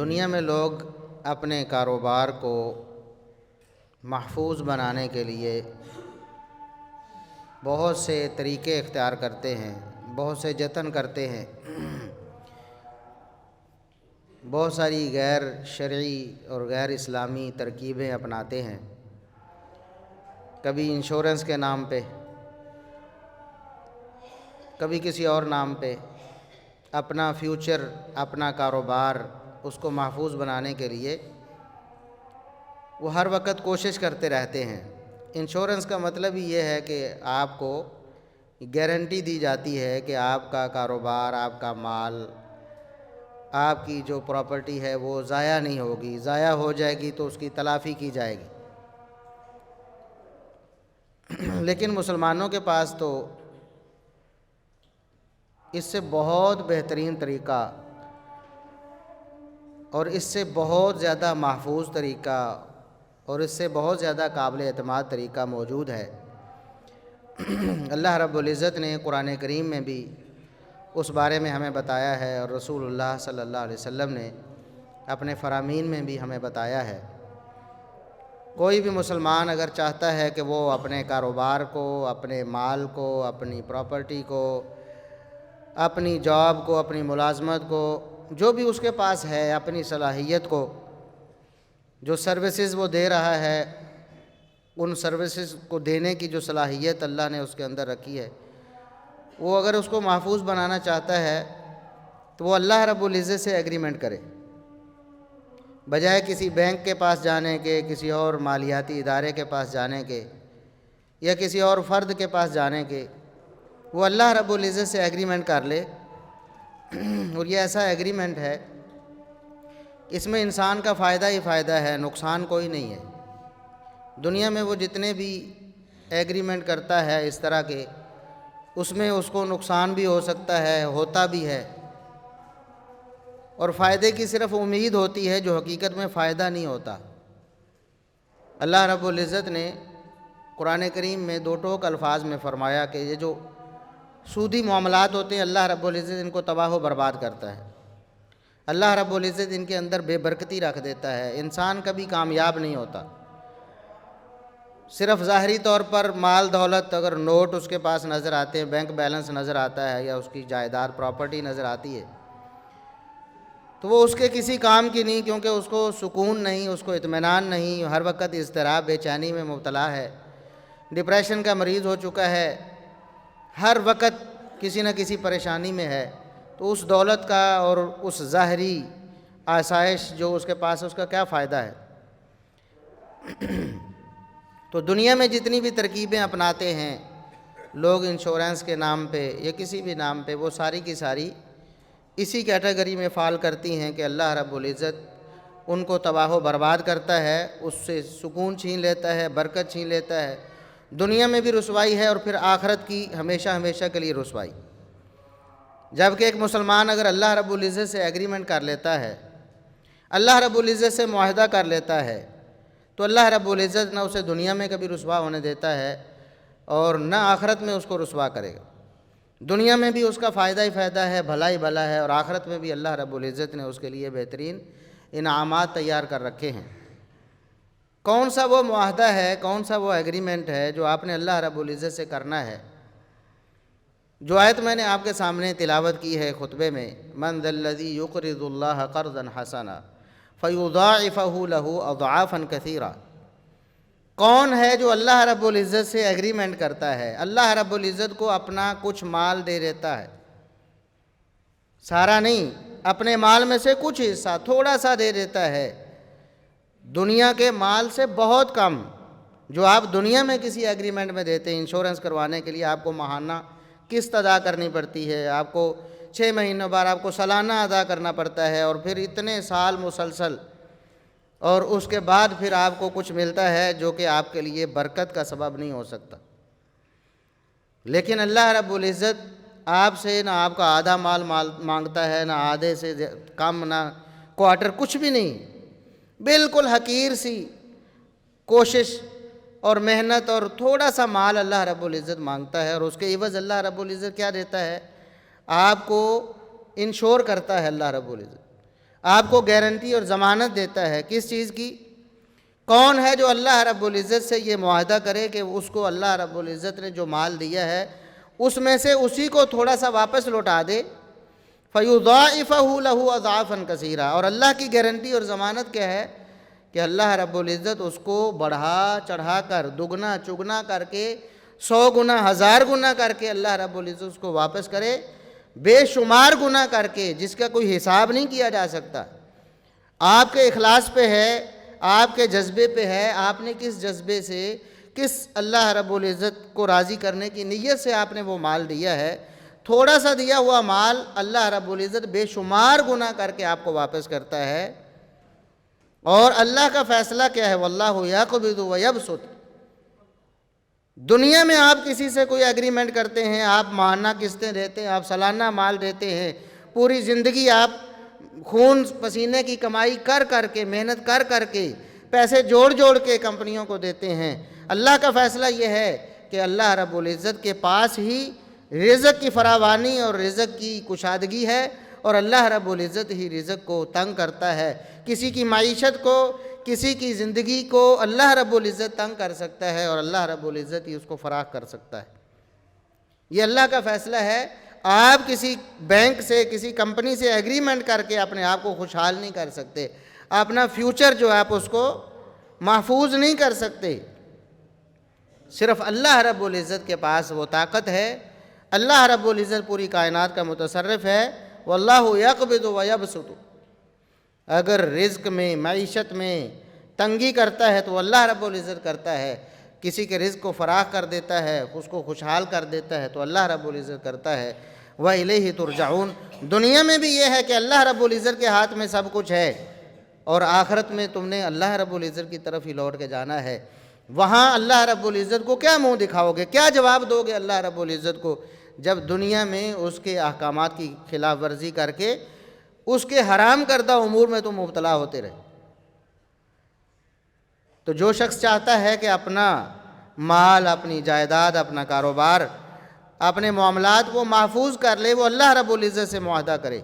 دنیا میں لوگ اپنے کاروبار کو محفوظ بنانے کے لیے بہت سے طریقے اختیار کرتے ہیں، بہت سے جتن کرتے ہیں، بہت ساری غیر شرعی اور غیر اسلامی ترکیبیں اپناتے ہیں۔ کبھی انشورنس کے نام پہ، کبھی کسی اور نام پہ اپنا فیوچر، اپنا کاروبار اس کو محفوظ بنانے کے لیے وہ ہر وقت کوشش کرتے رہتے ہیں۔ انشورنس کا مطلب ہی یہ ہے کہ آپ کو گارنٹی دی جاتی ہے کہ آپ کا کاروبار، آپ کا مال، آپ کی جو پراپرٹی ہے وہ ضائع نہیں ہوگی، ضائع ہو جائے گی تو اس کی تلافی کی جائے گی۔ لیکن مسلمانوں کے پاس تو اس سے بہت بہترین طریقہ اور اس سے بہت زیادہ محفوظ طریقہ اور اس سے بہت زیادہ قابل اعتماد طریقہ موجود ہے۔ اللہ رب العزت نے قرآن کریم میں بھی اس بارے میں ہمیں بتایا ہے، اور رسول اللہ صلی اللہ علیہ وسلم نے اپنے فرامین میں بھی ہمیں بتایا ہے۔ کوئی بھی مسلمان اگر چاہتا ہے کہ وہ اپنے کاروبار کو، اپنے مال کو، اپنی پراپرٹی کو، اپنی جاب کو، اپنی ملازمت کو، جو بھی اس کے پاس ہے، اپنی صلاحیت کو، جو سروسز وہ دے رہا ہے، ان سروسز کو دینے کی جو صلاحیت اللہ نے اس کے اندر رکھی ہے، وہ اگر اس کو محفوظ بنانا چاہتا ہے تو وہ اللہ رب العزت سے ایگریمنٹ کرے، بجائے کسی بینک کے پاس جانے کے، کسی اور مالیاتی ادارے کے پاس جانے کے، یا کسی اور فرد کے پاس جانے کے۔ وہ اللہ رب العزت سے ایگریمنٹ کر لے، اور یہ ایسا ایگریمنٹ ہے، اس میں انسان کا فائدہ ہی فائدہ ہے، نقصان کوئی نہیں ہے۔ دنیا میں وہ جتنے بھی ایگریمنٹ کرتا ہے اس طرح کے، اس میں اس کو نقصان بھی ہو سکتا ہے، ہوتا بھی ہے، اور فائدے کی صرف امید ہوتی ہے جو حقیقت میں فائدہ نہیں ہوتا۔ اللہ رب العزت نے قرآن کریم میں دو ٹوک الفاظ میں فرمایا کہ یہ جو سودی معاملات ہوتے ہیں، اللہ رب العزت ان کو تباہ و برباد کرتا ہے۔ اللہ رب العزت ان کے اندر بے برکتی رکھ دیتا ہے، انسان کبھی کامیاب نہیں ہوتا۔ صرف ظاہری طور پر مال دولت، اگر نوٹ اس کے پاس نظر آتے ہیں، بینک بیلنس نظر آتا ہے، یا اس کی جائیداد پراپرٹی نظر آتی ہے، تو وہ اس کے کسی کام کی نہیں، کیونکہ اس کو سکون نہیں، اس کو اطمینان نہیں، ہر وقت اضطراب، بے چینی میں مبتلا ہے، ڈپریشن کا مریض ہو چکا ہے، ہر وقت کسی نہ کسی پریشانی میں ہے۔ تو اس دولت کا اور اس ظاہری آسائش جو اس کے پاس ہے، اس کا کیا فائدہ ہے؟ تو دنیا میں جتنی بھی ترکیبیں اپناتے ہیں لوگ، انشورنس کے نام پہ یا کسی بھی نام پہ، وہ ساری کی ساری اسی کیٹیگری میں فال کرتی ہیں کہ اللہ رب العزت ان کو تباہ و برباد کرتا ہے، اس سے سکون چھین لیتا ہے، برکت چھین لیتا ہے، دنیا میں بھی رسوائی ہے، اور پھر آخرت کی ہمیشہ ہمیشہ کے لیے رسوائی۔ جبکہ ایک مسلمان اگر اللہ رب العزت سے ایگریمنٹ کر لیتا ہے، اللہ رب العزت سے معاہدہ کر لیتا ہے، تو اللہ رب العزت نہ اسے دنیا میں کبھی رسوا ہونے دیتا ہے، اور نہ آخرت میں اس کو رسوا کرے گا۔ دنیا میں بھی اس کا فائدہ ہی فائدہ ہے، بھلا ہی بھلا ہے، اور آخرت میں بھی اللہ رب العزت نے اس کے لیے بہترین انعامات تیار کر رکھے ہیں۔ کون سا وہ معاہدہ ہے، کون سا وہ ایگریمنٹ ہے جو آپ نے اللہ رب العزت سے کرنا ہے؟ جو آیت میں نے آپ کے سامنے تلاوت کی ہے خطبے میں، من ذا الذی یقرض اللہ قرضا حسنا فیضاعفہ لہ اضعافا کثیرا۔ کون ہے جو اللہ رب العزت سے ایگریمنٹ کرتا ہے، اللہ رب العزت کو اپنا کچھ مال دے دیتا ہے، سارا نہیں، اپنے مال میں سے کچھ حصہ تھوڑا سا دے دیتا ہے، دنیا کے مال سے بہت کم، جو آپ دنیا میں کسی ایگریمنٹ میں دیتے ہیں۔ انشورنس کروانے کے لیے آپ کو ماہانہ قسط ادا کرنی پڑتی ہے، آپ کو 6 مہینوں بعد آپ کو سالانہ ادا کرنا پڑتا ہے، اور پھر اتنے سال مسلسل، اور اس کے بعد پھر آپ کو کچھ ملتا ہے جو کہ آپ کے لیے برکت کا سبب نہیں ہو سکتا۔ لیکن اللہ رب العزت آپ سے نہ آپ کا آدھا مال مانگتا ہے، نہ آدھے سے کم، نہ کوارٹر، کچھ بھی نہیں، بالکل حقیر سی کوشش اور محنت اور تھوڑا سا مال اللہ رب العزت مانگتا ہے، اور اس کے عوض اللہ رب العزت کیا دیتا ہے؟ آپ کو انشور کرتا ہے اللہ رب العزت، آپ کو گارنٹی اور ضمانت دیتا ہے کس چیز کی؟ کون ہے جو اللہ رب العزت سے یہ معاہدہ کرے کہ اس کو اللہ رب العزت نے جو مال دیا ہے اس میں سے اسی کو تھوڑا سا واپس لوٹا دے؟ فَيُضَاعِفَهُ لَهُ أَضْعَافًا كَثِيرًا۔ اور اللہ کی گارنٹی اور ضمانت کیا ہے کہ اللہ رب العزت اس کو بڑھا چڑھا کر دگنا چگنا کر کے 100 گنا 1000 گنا کر کے اللہ رب العزت اس کو واپس کرے، بے شمار گنا کر کے جس کا کوئی حساب نہیں کیا جا سکتا۔ آپ کے اخلاص پہ ہے، آپ کے جذبے پہ ہے، آپ نے کس جذبے سے، کس اللہ رب العزت کو راضی کرنے کی نیت سے آپ نے وہ مال دیا ہے۔ تھوڑا سا دیا ہوا مال اللہ رب العزت بے شمار گنا کر کے آپ کو واپس کرتا ہے۔ اور اللہ کا فیصلہ کیا ہے؟ واللہ یقبض ویبسط۔ دنیا میں آپ کسی سے کوئی ایگریمنٹ کرتے ہیں، آپ ماہانہ قسطیں دیتے ہیں، آپ سالانہ مال دیتے ہیں، پوری زندگی آپ خون پسینے کی کمائی کر کر کے، محنت کر کر کے، پیسے جوڑ جوڑ کے کمپنیوں کو دیتے ہیں۔ اللہ کا فیصلہ یہ ہے کہ اللہ رب العزت کے پاس ہی رزق کی فراوانی اور رزق کی کشادگی ہے، اور اللہ رب العزت ہی رزق کو تنگ کرتا ہے۔ کسی کی معیشت کو، کسی کی زندگی کو اللہ رب العزت تنگ کر سکتا ہے، اور اللہ رب العزت ہی اس کو فراخ کر سکتا ہے۔ یہ اللہ کا فیصلہ ہے۔ آپ کسی بینک سے، کسی کمپنی سے ایگریمنٹ کر کے اپنے آپ کو خوشحال نہیں کر سکتے، اپنا فیوچر جو آپ اس کو محفوظ نہیں کر سکتے۔ صرف اللہ رب العزت کے پاس وہ طاقت ہے۔ اللہ رب العزت پوری کائنات کا متصرف ہے۔ واللہ یقبض ویبسط۔ اگر رزق میں، معیشت میں تنگی کرتا ہے تو اللہ رب العزت کرتا ہے، کسی کے رزق کو فراخ کر دیتا ہے، اس کو خوشحال کر دیتا ہے تو اللہ رب العزت کرتا ہے۔ وَإِلَيْهِ تُرْجَعُونَ۔ دنیا میں بھی یہ ہے کہ اللہ رب العزت کے ہاتھ میں سب کچھ ہے، اور آخرت میں تم نے اللہ رب العزت کی طرف ہی لوٹ کے جانا ہے۔ وہاں اللہ رب العزت کو کیا منہ دکھاؤ گے، کیا جواب دو گے اللہ رب العزت کو، جب دنیا میں اس کے احکامات کی خلاف ورزی کر کے اس کے حرام کردہ امور میں تم مبتلا ہوتے رہے۔ تو جو شخص چاہتا ہے کہ اپنا مال، اپنی جائیداد، اپنا کاروبار، اپنے معاملات وہ محفوظ کر لے، وہ اللہ رب العزت سے معاہدہ کرے۔